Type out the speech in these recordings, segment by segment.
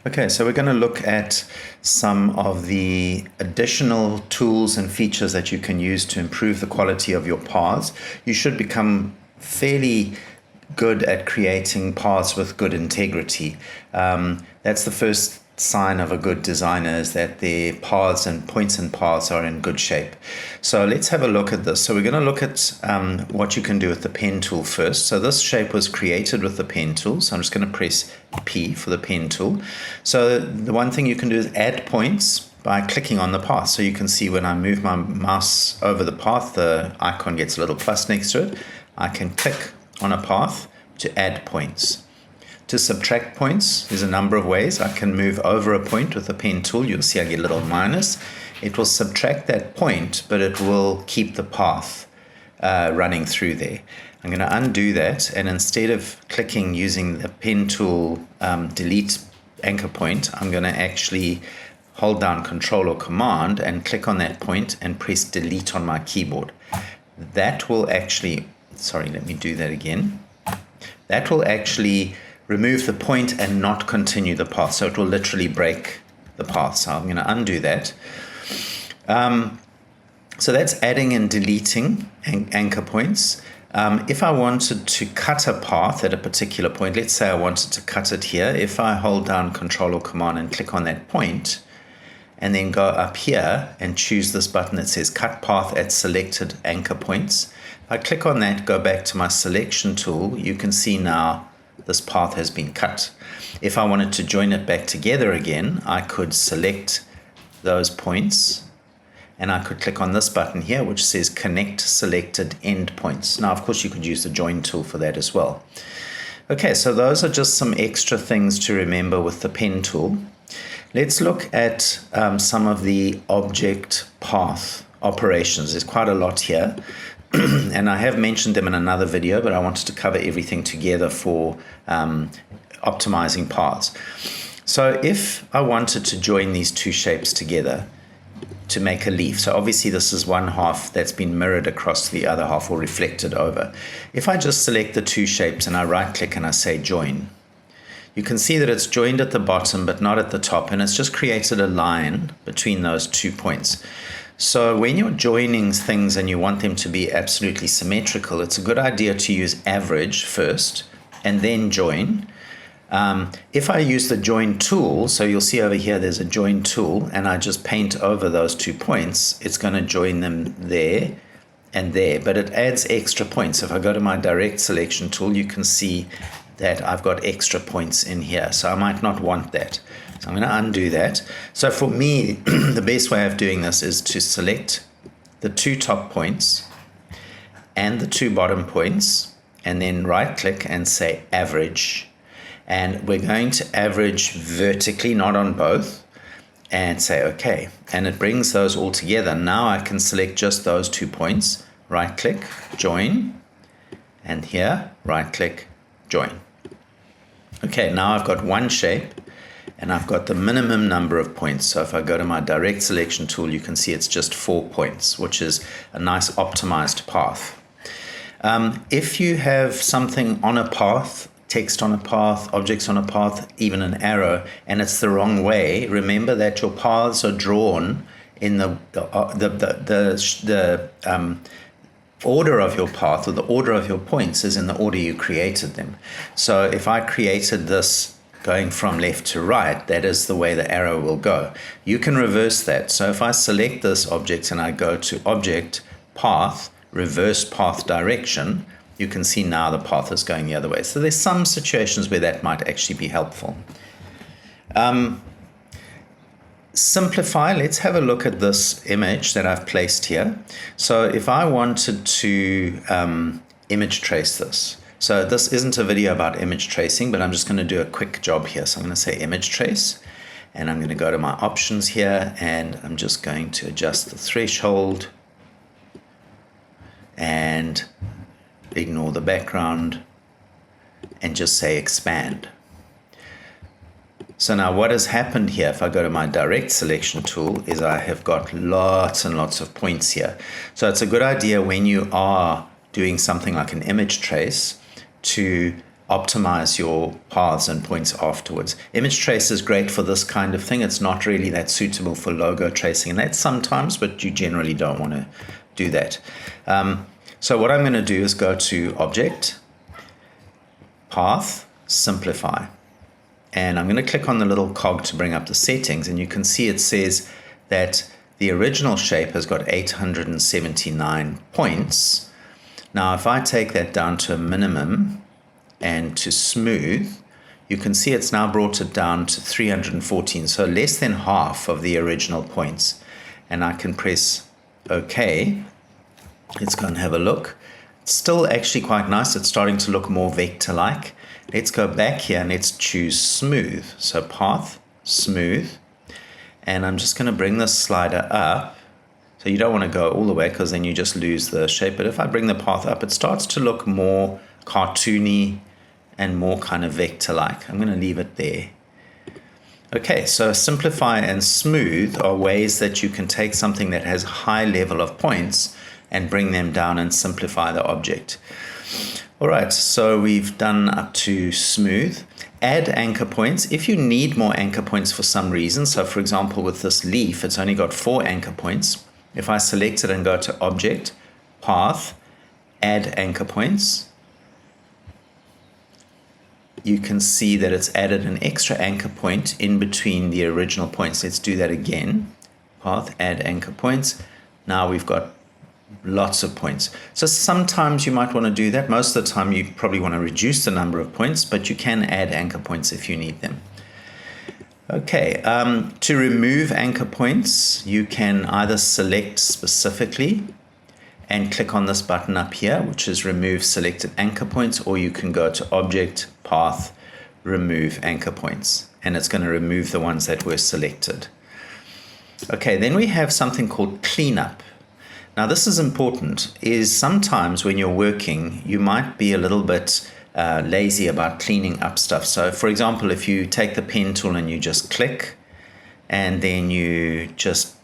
Okay, so we're going to look at some of the additional tools and features that you can use to improve the quality of your paths. You should become fairly good at creating paths with good integrity. That's the first sign of a good designer, is that their paths and points and paths are in good shape. So let's have a look at this. So we're going to look at what you can do with the pen tool first. So this shape was created with the pen tool. So I'm just going to press P for the pen tool. So the one thing you can do is add points by clicking on the path. So you can see when I move my mouse over the path, the icon gets a little plus next to it. I can click on a path to add points. To subtract points, there's a number of ways. I can move over a point with the pen tool. You'll see I get a little minus. It will subtract that point, but it will keep the path running through there. I'm going to undo that, and instead of clicking using the pen tool delete anchor point, I'm going to actually hold down Control or Command and click on that point and press delete on my keyboard. That will actually, sorry, let me do that again. That will actually remove the point and not continue the path. So it will literally break the path. So I'm going to undo that. So that's adding and deleting anchor points. If I wanted to cut a path at a particular point, let's say I wanted to cut it here. If I hold down Control or Command and click on that point, and then go up here and choose this button that says Cut Path at Selected Anchor Points. If I click on that, go back to my selection tool, you can see now this path has been cut. If I wanted to join it back together again, I could select those points and I could click on this button here which says Connect Selected Endpoints. Now, of course, you could use the Join tool for that as well. Okay, so those are just some extra things to remember with the pen tool. Let's look at some of the object path operations. There's quite a lot here. And I have mentioned them in another video, but I wanted to cover everything together for optimizing paths. So if I wanted to join these two shapes together to make a leaf, so obviously this is one half that's been mirrored across the other half or reflected over. If I just select the two shapes and I right click and I say join, you can see that it's joined at the bottom but not at the top, and it's just created a line between those 2 points. So when you're joining things and you want them to be absolutely symmetrical, it's a good idea to use average first and then join. If I use the join tool, so you'll see over here there's a join tool, and I just paint over those 2 points, it's going to join them there and there, but it adds extra points. If I go to my direct selection tool, you can see that I've got extra points in here, so I might not want that. So I'm going to undo that. So for me, the best way of doing this is to select the 2 top points and the 2 bottom points, and then right click and say average. And we're going to average vertically, not on both, and say okay. And it brings those all together. Now I can select just those 2 points, right click, join, and here, right click, join. Okay, now I've got one shape and I've got the minimum number of points. So if I go to my direct selection tool, you can see it's just 4 points, which is a nice optimized path. If you have something on a path, text on a path, objects on a path, even an arrow, and it's the wrong way, remember that your paths are drawn in the order of your path, or the order of your points is in the order you created them. So if I created this going from left to right, that is the way the arrow will go. You can reverse that. So if I select this object and I go to Object, Path, Reverse Path Direction, you can see now the path is going the other way. So there's some situations where that might actually be helpful. Simplify, let's have a look at this image that I've placed here. So if I wanted to image trace this, so this isn't a video about image tracing, but I'm just going to do a quick job here. So I'm going to say image trace, and I'm going to go to my options here, and I'm just going to adjust the threshold and ignore the background and just say expand. So now what has happened here, if I go to my direct selection tool, is I have got lots and lots of points here. So it's a good idea when you are doing something like an image trace to optimize your paths and points afterwards. Image trace is great for this kind of thing. It's not really that suitable for logo tracing, and that's sometimes, but you generally don't want to do that. So what I'm going to do is go to Object, Path, Simplify. And I'm going to click on the little cog to bring up the settings, and you can see it says that the original shape has got 879 points. Now, if I take that down to a minimum and to smooth, you can see it's now brought it down to 314, so less than half of the original points. And I can press OK. Let's go and have a look. It's still actually quite nice. It's starting to look more vector-like. Let's go back here and let's choose smooth. So path, smooth. And I'm just going to bring this slider up. So you don't want to go all the way because then you just lose the shape. But if I bring the path up, it starts to look more cartoony and more kind of vector-like. I'm going to leave it there. Okay, so simplify and smooth are ways that you can take something that has a high level of points and bring them down and simplify the object. All right, so we've done up to smooth. Add anchor points. If you need more anchor points for some reason, so for example with this leaf, it's only got 4 anchor points. If I select it and go to Object, Path, Add Anchor Points, you can see that it's added an extra anchor point in between the original points. Let's do that again. Path, Add Anchor Points. Now we've got lots of points. So sometimes you might want to do that. Most of the time you probably want to reduce the number of points, but you can add anchor points if you need them. Okay, to remove anchor points, you can either select specifically and click on this button up here, which is Remove Selected Anchor Points, or you can go to Object, Path, Remove Anchor Points, and it's going to remove the ones that were selected. Okay, then we have something called Cleanup. Now this is important, is sometimes when you're working, you might be a little bit lazy about cleaning up stuff. So for example, if you take the pen tool and you just click, and then you just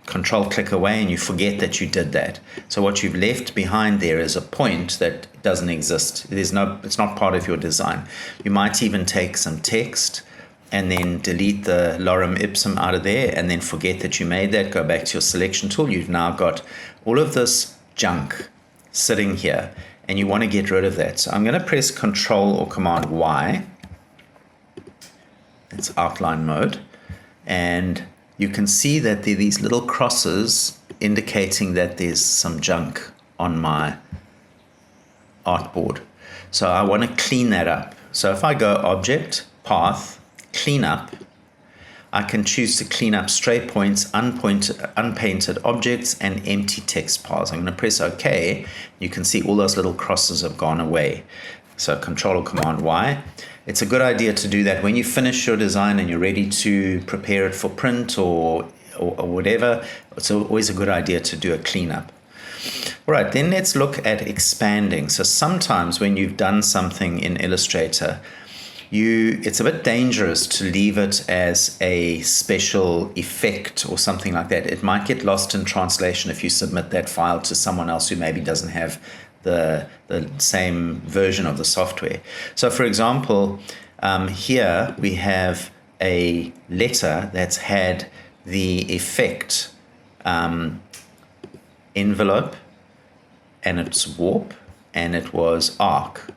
control click away and you forget that you did that. So what you've left behind there is a point that doesn't exist. It's not part of your design. You might even take some text and then delete the lorem ipsum out of there and then forget that you made that, go back to your selection tool. You've now got all of this junk sitting here and you want to get rid of that. So I'm going to press Control or Command Y. It's outline mode. And you can see that there are these little crosses indicating that there's some junk on my artboard. So I want to clean that up. So if I go Object, Path, Clean Up, I can choose to clean up straight points, unpainted objects, and empty text paths. I'm going to press OK. You can see all those little crosses have gone away. So Control or Command Y. It's a good idea to do that when you finish your design and you're ready to prepare it for print or whatever. It's always a good idea to do a cleanup. All right, then let's look at expanding. So sometimes when you've done something in Illustrator, it's a bit dangerous to leave it as a special effect or something like that. It might get lost in translation if you submit that file to someone else who maybe doesn't have the same version of the software. So for example, here we have a letter that's had the effect envelope and its warp and it was arc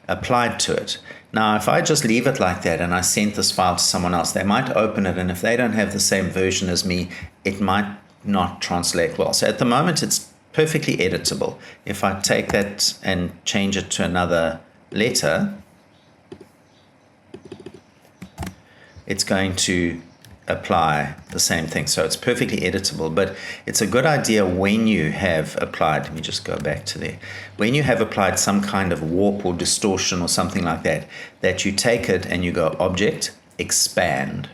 applied to it. Now, if I just leave it like that and I sent this file to someone else, they might open it, and if they don't have the same version as me, it might not translate well. So at the moment, it's perfectly editable. If I take that and change it to another letter, it's going to apply the same thing. So it's perfectly editable, but it's a good idea when you have applied, let me just go back to there, when you have applied some kind of warp or distortion or something like that, that you take it and you go Object, Expand.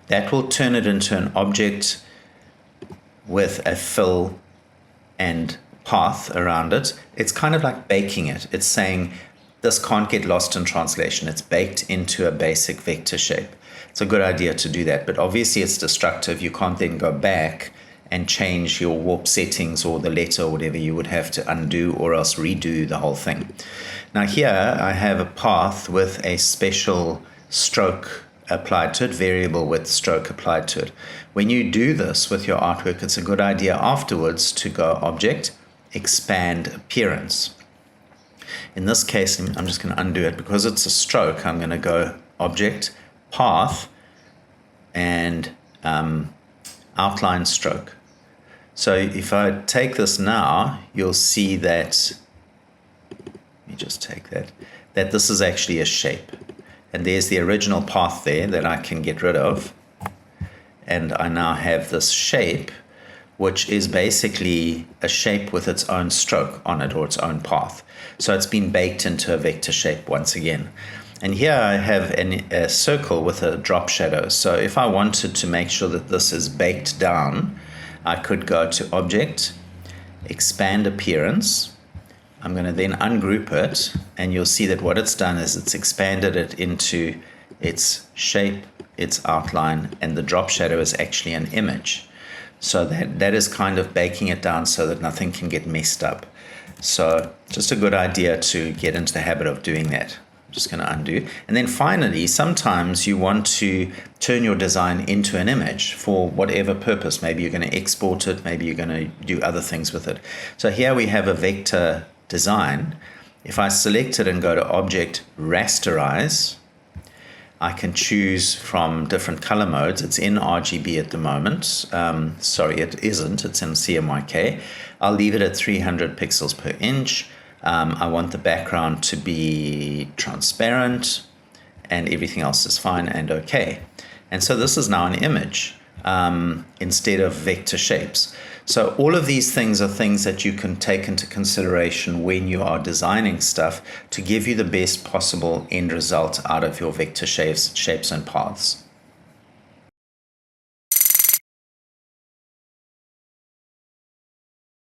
That will turn it into an object with a fill and path around it. It's kind of like baking it. It's saying this can't get lost in translation. It's baked into a basic vector shape. It's a good idea to do that, but obviously it's destructive. You can't then go back and change your warp settings or the letter or whatever, you would have to undo or else redo the whole thing. Now here I have a path with a special stroke applied to it, variable width stroke applied to it. When you do this with your artwork, it's a good idea afterwards to go Object, Expand Appearance. In this case, I'm just going to undo it. Because it's a stroke, I'm going to go Object, Path, and Outline Stroke. So if I take this now, you'll see that, let me just take that this is actually a shape. And there's the original path there that I can get rid of. And I now have this shape, which is basically a shape with its own stroke on it, or its own path. So it's been baked into a vector shape once again. And here I have a circle with a drop shadow. So if I wanted to make sure that this is baked down, I could go to Object, Expand Appearance. I'm going to then ungroup it, and you'll see that what it's done is it's expanded it into its shape, its outline, and the drop shadow is actually an image. So that is kind of baking it down so that nothing can get messed up. So just a good idea to get into the habit of doing that. I'm just going to undo. And then finally, sometimes you want to turn your design into an image for whatever purpose. Maybe you're going to export it. Maybe you're going to do other things with it. So here we have a vector design. If I select it and go to Object, Rasterize, I can choose from different color modes. It's in RGB at the moment. Sorry, it isn't. It's in CMYK. I'll leave it at 300 pixels per inch. I want the background to be transparent, and everything else is fine and okay. And so this is now an image instead of vector shapes. So all of these things are things that you can take into consideration when you are designing stuff to give you the best possible end result out of your vector shapes and paths.